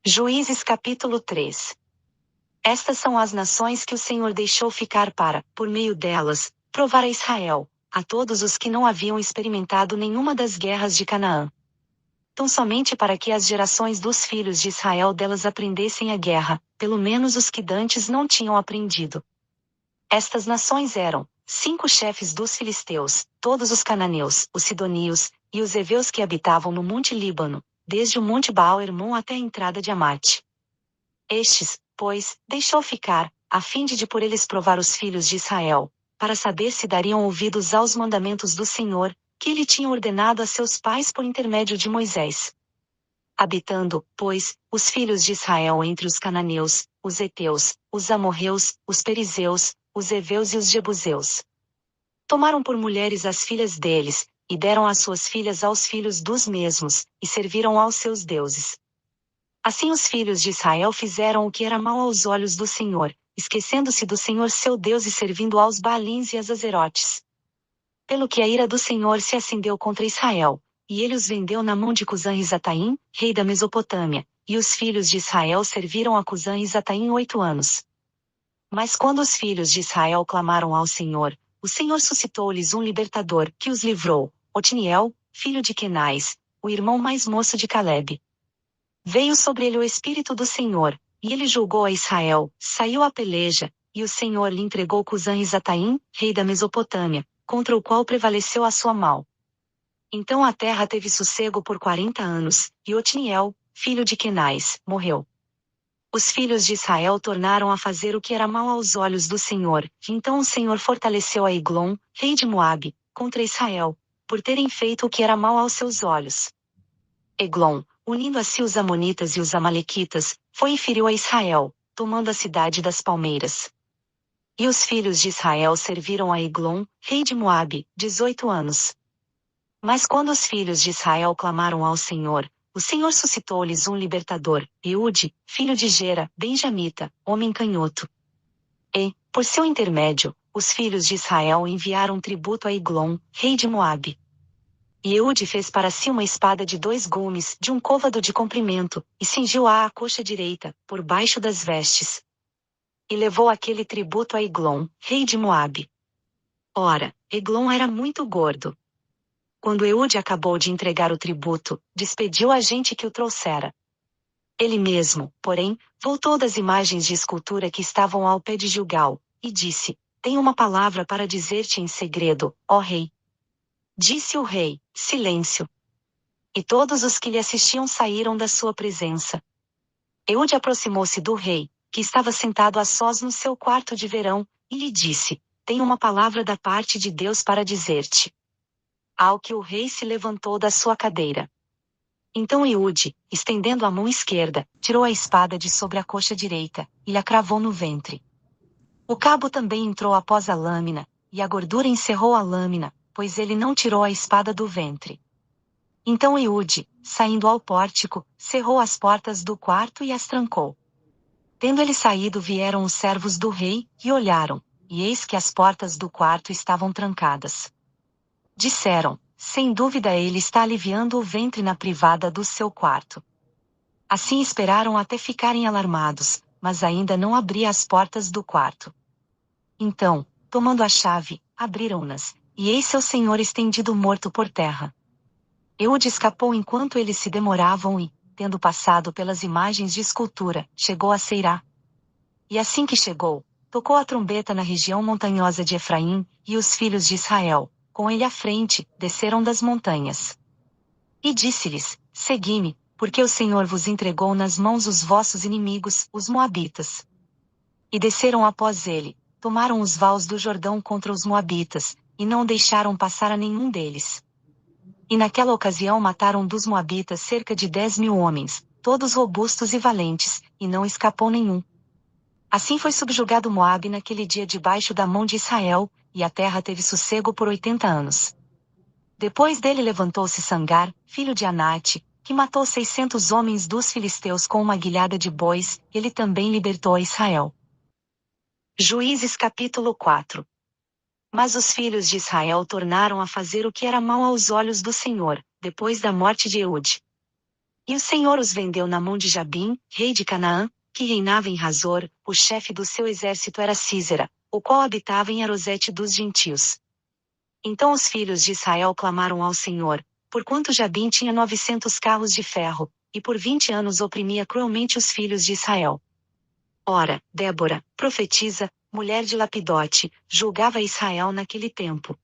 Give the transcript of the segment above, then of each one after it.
Juízes capítulo 3. Estas são as nações que o Senhor deixou ficar para, por meio delas, provar a Israel, a todos os que não haviam experimentado nenhuma das guerras de Canaã. Tão somente para que as gerações dos filhos de Israel delas aprendessem a guerra, pelo menos os que dantes não tinham aprendido. Estas nações eram 5 chefes dos filisteus, todos os cananeus, os sidonios, e os heveus que habitavam no monte Líbano, desde o monte Baal-Hermon até a entrada de Amate. Estes, pois, deixou ficar, a fim de por eles provar os filhos de Israel, para saber se dariam ouvidos aos mandamentos do Senhor, que ele tinha ordenado a seus pais por intermédio de Moisés. Habitando, pois, os filhos de Israel entre os cananeus, os heteus, os amorreus, os perizeus, os heveus e os jebuseus. Tomaram por mulheres as filhas deles, e deram as suas filhas aos filhos dos mesmos, e serviram aos seus deuses. Assim os filhos de Israel fizeram o que era mau aos olhos do Senhor, esquecendo-se do Senhor seu Deus e servindo aos Baalins e às Azerotes. Pelo que a ira do Senhor se acendeu contra Israel, e ele os vendeu na mão de Cusã-Risataim, rei da Mesopotâmia, e os filhos de Israel serviram a Cusã-Risataim 8 anos. Mas quando os filhos de Israel clamaram ao Senhor, o Senhor suscitou-lhes um libertador, que os livrou, Otniel, filho de Quenais, o irmão mais moço de Calebe. Veio sobre ele o Espírito do Senhor, e ele julgou a Israel, saiu à peleja, e o Senhor lhe entregou Cusã-Risataim, rei da Mesopotâmia, contra o qual prevaleceu a sua mão. Então a terra teve sossego por 40 anos, e Otniel, filho de Quenais, morreu. Os filhos de Israel tornaram a fazer o que era mau aos olhos do Senhor, então o Senhor fortaleceu a Eglon, rei de Moabe, contra Israel, por terem feito o que era mau aos seus olhos. Eglon, unindo a si os amonitas e os amalequitas, foi e feriu a Israel, tomando a cidade das palmeiras. E os filhos de Israel serviram a Eglon, rei de Moabe, 18 anos. Mas quando os filhos de Israel clamaram ao Senhor, o Senhor suscitou-lhes um libertador, Eude, filho de Gera, benjamita, homem canhoto. E, por seu intermédio, os filhos de Israel enviaram tributo a Eglon, rei de Moabe. E Eude fez para si uma espada de 2 gumes, de um côvado de comprimento, e cingiu-a à coxa direita, por baixo das vestes. E levou aquele tributo a Eglon, rei de Moabe. Ora, Eglon era muito gordo. Quando Eude acabou de entregar o tributo, despediu a gente que o trouxera. Ele mesmo, porém, voltou das imagens de escultura que estavam ao pé de Gilgal, e disse: Tenho uma palavra para dizer-te em segredo, ó rei. Disse o rei: Silêncio. E todos os que lhe assistiam saíram da sua presença. Eude aproximou-se do rei, que estava sentado a sós no seu quarto de verão, e lhe disse: Tenho uma palavra da parte de Deus para dizer-te. Ao que o rei se levantou da sua cadeira. Então Eude, estendendo a mão esquerda, tirou a espada de sobre a coxa direita, e lhe a cravou no ventre. O cabo também entrou após a lâmina, e a gordura encerrou a lâmina, pois ele não tirou a espada do ventre. Então Eude, saindo ao pórtico, cerrou as portas do quarto e as trancou. Tendo ele saído vieram os servos do rei, e olharam, e eis que as portas do quarto estavam trancadas. Disseram: Sem dúvida ele está aliviando o ventre na privada do seu quarto. Assim esperaram até ficarem alarmados, mas ainda não abria as portas do quarto. Então, tomando a chave, abriram-nas, e eis seu senhor estendido morto por terra. Eude escapou enquanto eles se demoravam e, tendo passado pelas imagens de escultura, chegou a Seirá. E assim que chegou, tocou a trombeta na região montanhosa de Efraim, e os filhos de Israel, com ele à frente, desceram das montanhas. E disse-lhes: Segui-me, porque o Senhor vos entregou nas mãos os vossos inimigos, os moabitas. E desceram após ele, tomaram os vales do Jordão contra os moabitas, e não deixaram passar a nenhum deles. E naquela ocasião mataram dos moabitas cerca de 10.000 homens, todos robustos e valentes, e não escapou nenhum. Assim foi subjugado Moabe naquele dia debaixo da mão de Israel, e a terra teve sossego por 80 anos. Depois dele levantou-se Sangar, filho de Anate, que matou 600 homens dos filisteus com uma guilhada de bois, ele também libertou a Israel. Juízes capítulo 4. Mas os filhos de Israel tornaram a fazer o que era mau aos olhos do Senhor, depois da morte de Eude. E o Senhor os vendeu na mão de Jabim, rei de Canaã, que reinava em Razor. O chefe do seu exército era Sísera, o qual habitava em Arosete dos gentios. Então os filhos de Israel clamaram ao Senhor, porquanto Jabim tinha 900 carros de ferro, e por 20 anos oprimia cruelmente os filhos de Israel. Ora, Débora, profetisa, mulher de Lapidote, julgava Israel naquele tempo.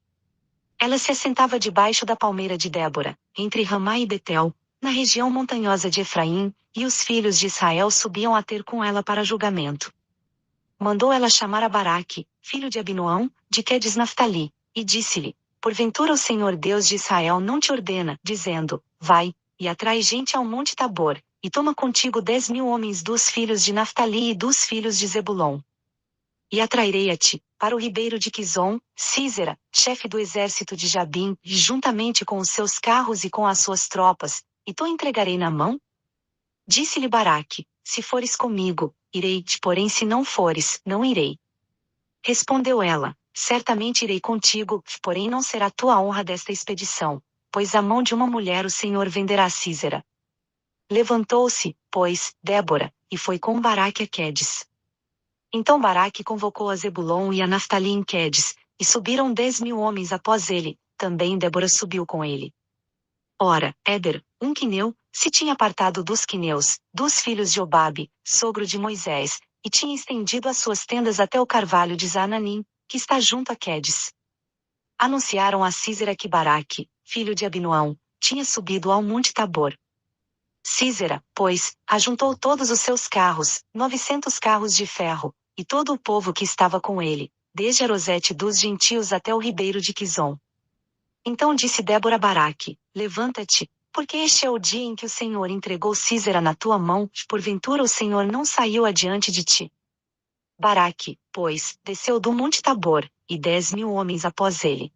Ela se assentava debaixo da palmeira de Débora, entre Ramá e Betel, na região montanhosa de Efraim, e os filhos de Israel subiam a ter com ela para julgamento. Mandou ela chamar a Baraque, filho de Abinoão, de Quedes Naftali, e disse-lhe: Porventura o Senhor Deus de Israel não te ordena, dizendo: Vai, e atrai gente ao monte Tabor, e toma contigo 10.000 homens dos filhos de Naftali e dos filhos de Zebulon. E atrairei a ti, para o ribeiro de Quizon, Sísera, chefe do exército de Jabim, juntamente com os seus carros e com as suas tropas, e tu entregarei na mão? Disse-lhe Baraque: Se fores comigo, irei-te, porém se não fores, não irei. Respondeu ela: Certamente irei contigo, porém não será tua honra desta expedição, pois a mão de uma mulher o Senhor venderá a Sísera. Levantou-se, pois, Débora, e foi com Baraque a Quedes. Então Baraque convocou a Zebulon e a Naftali em Quedes, e subiram 10.000 homens após ele, também Débora subiu com ele. Ora, Éder, um quineu, se tinha apartado dos quineus, dos filhos de Obabe, sogro de Moisés, e tinha estendido as suas tendas até o carvalho de Zananim, que está junto a Quedes. Anunciaram a Sísera que Baraque, filho de Abinoão, tinha subido ao monte Tabor. Sísera, pois, ajuntou todos os seus carros, 900 carros de ferro, e todo o povo que estava com ele, desde Arosete dos gentios até o ribeiro de Quizon. Então disse Débora a Baraque: Levanta-te, porque este é o dia em que o Senhor entregou Sísera na tua mão, porventura o Senhor não saiu adiante de ti. Baraque, pois, desceu do monte Tabor, e 10.000 homens após ele.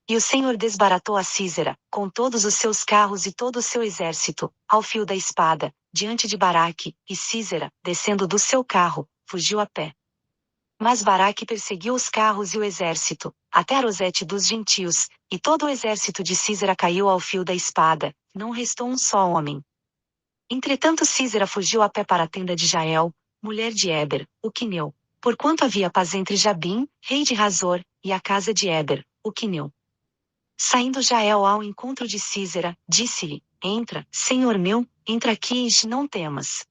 E o Senhor desbaratou a Sísera, com todos os seus carros e todo o seu exército, ao fio da espada, diante de Baraque, e Sísera, descendo do seu carro, fugiu a pé. Mas Baraque perseguiu os carros e o exército, até Arosete dos gentios, e todo o exército de Sísera caiu ao fio da espada, não restou um só homem. Entretanto Sísera fugiu a pé para a tenda de Jael, mulher de Éber, o quineu, porquanto havia paz entre Jabim, rei de Razor, e a casa de Éber, o quineu. Saindo Jael ao encontro de Sísera, disse-lhe: Entra, senhor meu, entra aqui e não temas.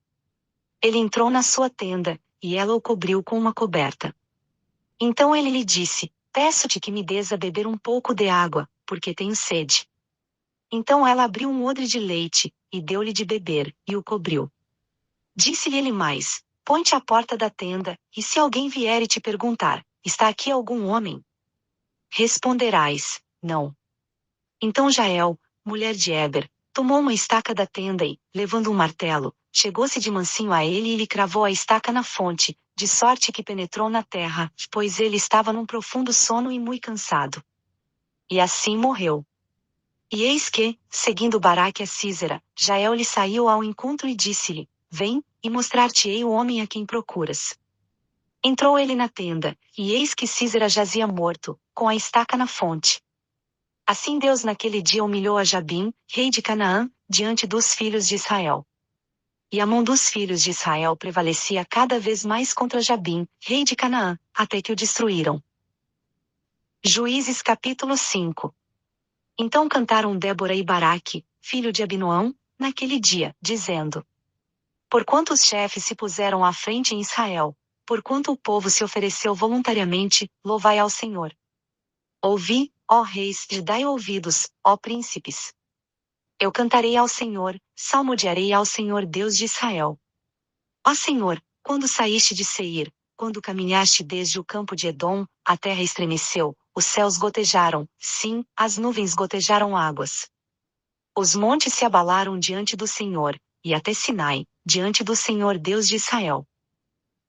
Ele entrou na sua tenda, e ela o cobriu com uma coberta. Então ele lhe disse: Peço-te que me des a beber um pouco de água, porque tenho sede. Então ela abriu um odre de leite, e deu-lhe de beber, e o cobriu. Disse-lhe ele mais: Põe-te à porta da tenda, e se alguém vier e te perguntar: Está aqui algum homem? Responderás: Não. Então Jael, mulher de Éber, tomou uma estaca da tenda e, levando um martelo, chegou-se de mansinho a ele e lhe cravou a estaca na fonte, de sorte que penetrou na terra, pois ele estava num profundo sono e muito cansado. E assim morreu. E eis que, seguindo Baraque a Sísera, Jael lhe saiu ao encontro e disse-lhe: Vem, e mostrar-te-ei o homem a quem procuras. Entrou ele na tenda, e eis que Sísera jazia morto, com a estaca na fonte. Assim Deus naquele dia humilhou a Jabim, rei de Canaã, diante dos filhos de Israel. E a mão dos filhos de Israel prevalecia cada vez mais contra Jabim, rei de Canaã, até que o destruíram. Juízes capítulo 5. Então cantaram Débora e Baraque, filho de Abinoão, naquele dia, dizendo: Porquanto os chefes se puseram à frente em Israel, porquanto o povo se ofereceu voluntariamente, louvai ao Senhor. Ouvi, ó reis, e dai ouvidos, ó príncipes. Eu cantarei ao Senhor, salmodiarei ao Senhor Deus de Israel. Ó Senhor, quando saíste de Seir, quando caminhaste desde o campo de Edom, a terra estremeceu, os céus gotejaram, sim, as nuvens gotejaram águas. Os montes se abalaram diante do Senhor, e até Sinai, diante do Senhor Deus de Israel.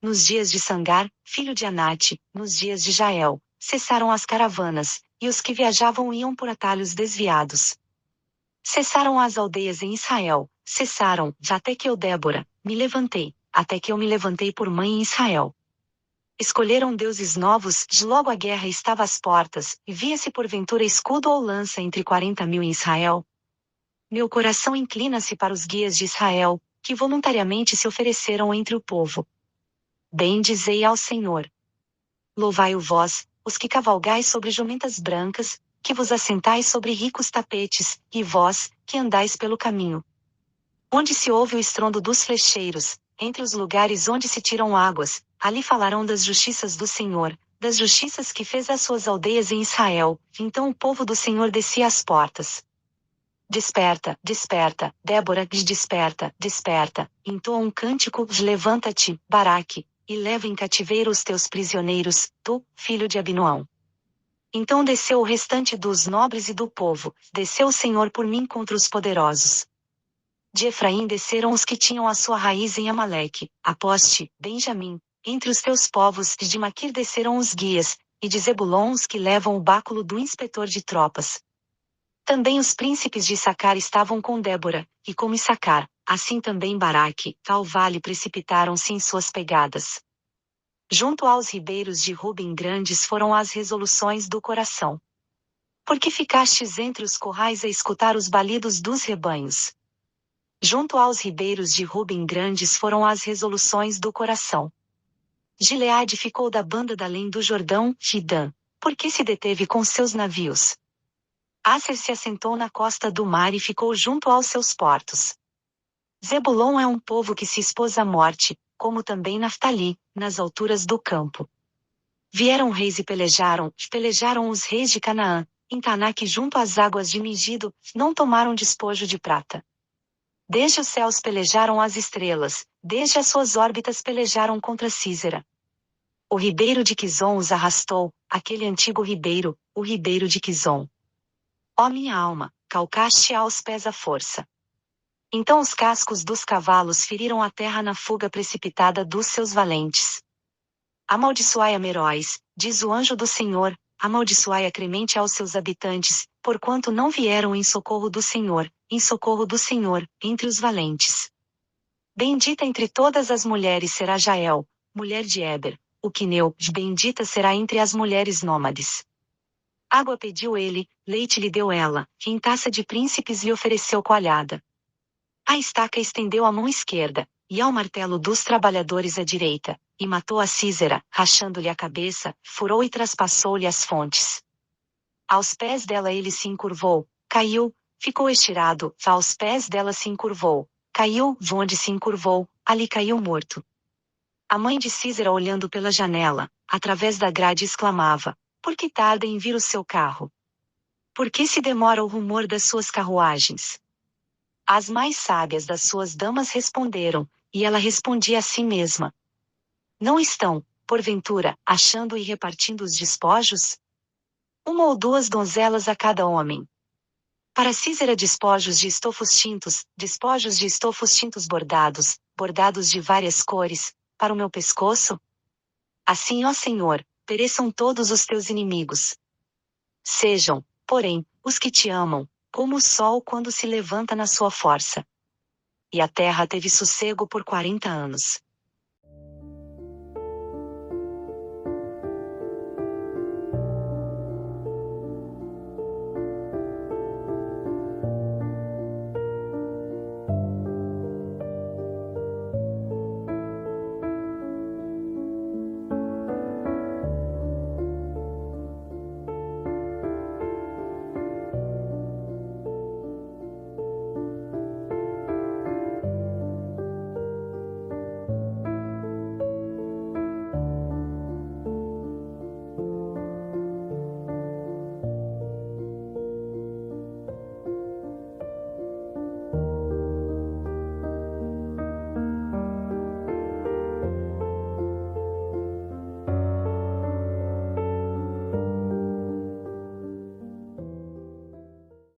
Nos dias de Sangar, filho de Anate, nos dias de Jael, cessaram as caravanas, e os que viajavam iam por atalhos desviados. Cessaram as aldeias em Israel, cessaram, já até que eu, Débora, me levantei, até que eu me levantei por mãe em Israel. Escolheram deuses novos, de logo a guerra estava às portas, e via-se porventura escudo ou lança entre 40.000 em Israel? Meu coração inclina-se para os guias de Israel, que voluntariamente se ofereceram entre o povo. Bendizei ao Senhor. Louvai-o vós, os que cavalgais sobre jumentas brancas, que vos assentais sobre ricos tapetes, e vós, que andais pelo caminho, onde se ouve o estrondo dos flecheiros, entre os lugares onde se tiram águas, ali falarão das justiças do Senhor, das justiças que fez às suas aldeias em Israel. Então o povo do Senhor descia às portas. Desperta, desperta, Débora, desperta, desperta, entoa um cântico, levanta-te, Baraque, e leva em cativeiro os teus prisioneiros, tu, filho de Abinoão. Então desceu o restante dos nobres e do povo, desceu o Senhor por mim contra os poderosos. De Efraim desceram os que tinham a sua raiz em Amaleque, aposte, Benjamim, entre os teus povos, de Maquir desceram os guias, e de Zebulon os que levam o báculo do inspetor de tropas. Também os príncipes de Issacar estavam com Débora, e como Issacar, assim também Baraque, tal vale precipitaram-se em suas pegadas. Junto aos ribeiros de Ruben grandes foram as resoluções do coração. Porque ficastes entre os corrais a escutar os balidos dos rebanhos. Junto aos ribeiros de Ruben grandes foram as resoluções do coração. Gileade ficou da banda da além do Jordão, Gidã, porque se deteve com seus navios. Asser se assentou na costa do mar e ficou junto aos seus portos. Zebulon é um povo que se expôs à morte, como também Naftali, nas alturas do campo. Vieram reis e pelejaram os reis de Canaã, em Taanaque junto às águas de Megido, não tomaram despojo de prata. Desde os céus pelejaram as estrelas, desde as suas órbitas pelejaram contra Císera. O ribeiro de Quizon os arrastou, aquele antigo ribeiro, o ribeiro de Quizon. Ó minha alma, calcaste aos pés a força. Então os cascos dos cavalos feriram a terra na fuga precipitada dos seus valentes. Amaldiçoai a Meróis, diz o anjo do Senhor, amaldiçoai a Cremente aos seus habitantes, porquanto não vieram em socorro do Senhor, entre os valentes. Bendita entre todas as mulheres será Jael, mulher de Éber, o quineu, bendita será entre as mulheres nômades. Água pediu ele, leite lhe deu ela, em taça de príncipes lhe ofereceu coalhada. A estaca estendeu a mão esquerda, e ao martelo dos trabalhadores a direita, e matou a Císera, rachando-lhe a cabeça, furou e traspassou-lhe as fontes. Aos pés dela ele se encurvou, caiu, ficou estirado, aos pés dela se encurvou, caiu, onde se encurvou, ali caiu morto. A mãe de Císera olhando pela janela, através da grade exclamava, por que tarda em vir o seu carro? Por que se demora o rumor das suas carruagens? As mais sábias das suas damas responderam, e ela respondia a si mesma. Não estão, porventura, achando e repartindo os despojos? Uma ou duas donzelas a cada homem. Para Císera despojos de estofos tintos bordados, bordados de várias cores, para o meu pescoço? Assim, ó Senhor, pereçam todos os teus inimigos. Sejam, porém, os que te amam, como o sol quando se levanta na sua força. E a terra teve sossego por 40 anos.